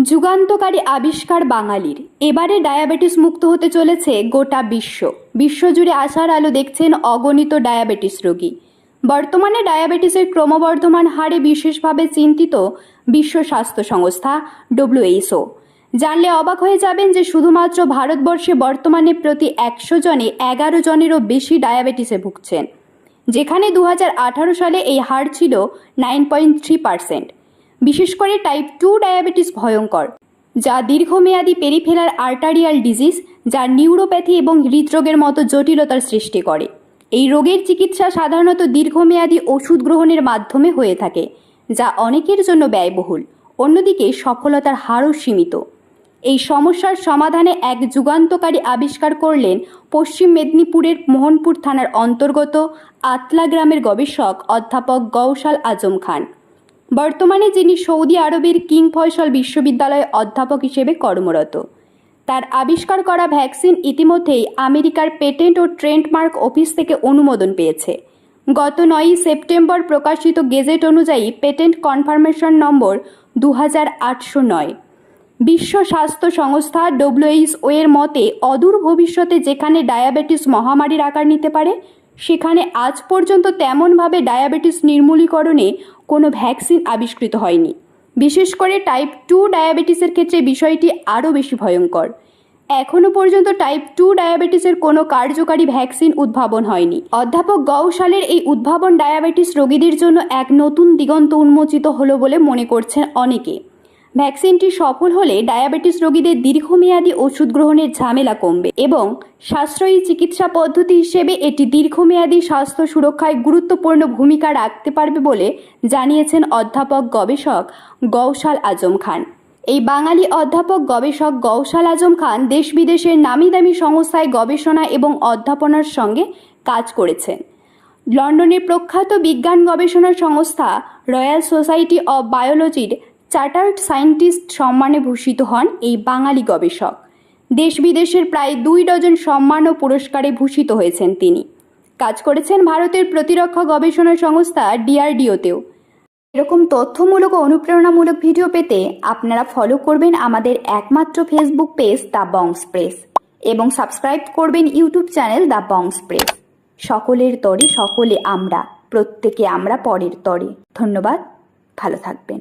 যুগান্তকারী আবিষ্কার বাঙালির। এবারে ডায়াবেটিস মুক্ত হতে চলেছে গোটা বিশ্বজুড়ে আশার আলো দেখছেন অগণিত ডায়াবেটিস রোগী। বর্তমানে ডায়াবেটিসের ক্রমবর্ধমান হারে বিশেষভাবে চিন্তিত বিশ্ব স্বাস্থ্য সংস্থা WHO। জানলে অবাক হয়ে যাবেন যে শুধুমাত্র ভারতবর্ষে বর্তমানে প্রতি 100 জনে 11 জনেরও বেশি ডায়াবেটিসে ভুগছেন, যেখানে 2018 সালে এই হার ছিল 9.3%। বিশেষ করে টাইপ 2 ডায়াবেটিস ভয়ঙ্কর, যা দীর্ঘমেয়াদী পেরিফেরাল আর্টারিয়াল ডিজিজ, যা নিউরোপ্যাথি এবং হৃদরোগের মতো জটিলতার সৃষ্টি করে। এই রোগের চিকিৎসা সাধারণত দীর্ঘমেয়াদী ওষুধ গ্রহণের মাধ্যমে হয়ে থাকে, যা অনেকের জন্য ব্যয়বহুল। অন্যদিকে সফলতার হারও সীমিত। এই সমস্যার সমাধানে এক যুগান্তকারী আবিষ্কার করলেন পশ্চিম মেদিনীপুরের মোহনপুর থানার অন্তর্গত আতলা গ্রামের গবেষক অধ্যাপক গৌসাল আজম খান। বর্তমানে যিনি সৌদি আরবের কিং ফয়সল বিশ্ববিদ্যালয়ে অধ্যাপক হিসেবে কর্মরত। তার আবিষ্কার করা ভ্যাকসিন ইতিমধ্যেই আমেরিকার পেটেন্ট ও ট্রেডমার্ক অফিস থেকে অনুমোদন পেয়েছে। গত 9 সেপ্টেম্বর প্রকাশিত গেজেট অনুযায়ী পেটেন্ট কনফার্মেশন নম্বর 2809। বিশ্ব স্বাস্থ্য সংস্থা WHO এর মতে অদূর ভবিষ্যতে যেখানে ডায়াবেটিস মহামারীর আকার নিতে পারে, সেখানে আজ পর্যন্ত তেমনভাবে ডায়াবেটিস নির্মূলীকরণে কোনো ভ্যাকসিন আবিষ্কৃত হয়নি। বিশেষ করে টাইপ 2 ডায়াবেটিসের ক্ষেত্রে বিষয়টি আরও বেশি ভয়ঙ্কর। এখনও পর্যন্ত টাইপ 2 ডায়াবেটিসের কোনো কার্যকারী ভ্যাকসিন উদ্ভাবন হয়নি। অধ্যাপক গৌসালের এই উদ্ভাবন ডায়াবেটিস রোগীদের জন্য এক নতুন দিগন্ত উন্মোচিত হলো বলে মনে করছেন অনেকে। ভ্যাকসিনটি সফল হলে ডায়াবেটিস রোগীদের দীর্ঘমেয়াদী ওষুধ গ্রহণের ঝামেলা কমবে এবং সাশ্রয়ী চিকিৎসা পদ্ধতি হিসেবে এটি দীর্ঘমেয়াদী স্বাস্থ্য সুরক্ষায় গুরুত্বপূর্ণ ভূমিকা রাখতে পারবে বলে জানিয়েছেন অধ্যাপক গবেষক গৌসাল আজম খান। এই বাঙালি অধ্যাপক গবেষক গৌসাল আজম খান দেশ বিদেশের নামিদামি সংস্থায় গবেষণা এবং অধ্যাপনার সঙ্গে কাজ করেছেন। লন্ডনের প্রখ্যাত বিজ্ঞান গবেষণা সংস্থা রয়্যাল সোসাইটি অব বায়োলজির চার্টার্ড সায়েন্টিস্ট সম্মানে ভূষিত হন এই বাঙালি গবেষক। দেশ বিদেশের প্রায় 2 ডজন সম্মান ও পুরস্কারে ভূষিত হয়েছেন তিনি। কাজ করেছেন ভারতের প্রতিরক্ষা গবেষণা সংস্থা DRDO-তেও। এরকম তথ্যমূলক ও অনুপ্রেরণামূলক ভিডিও পেতে আপনারা ফলো করবেন আমাদের একমাত্র ফেসবুক পেজ দ্য বংশ প্রেস এবং সাবস্ক্রাইব করবেন ইউটিউব চ্যানেল দ্য বংশ প্রেস। সকলের তরে সকলে আমরা, প্রত্যেকে আমরা পরের তরে। ধন্যবাদ, ভালো থাকবেন।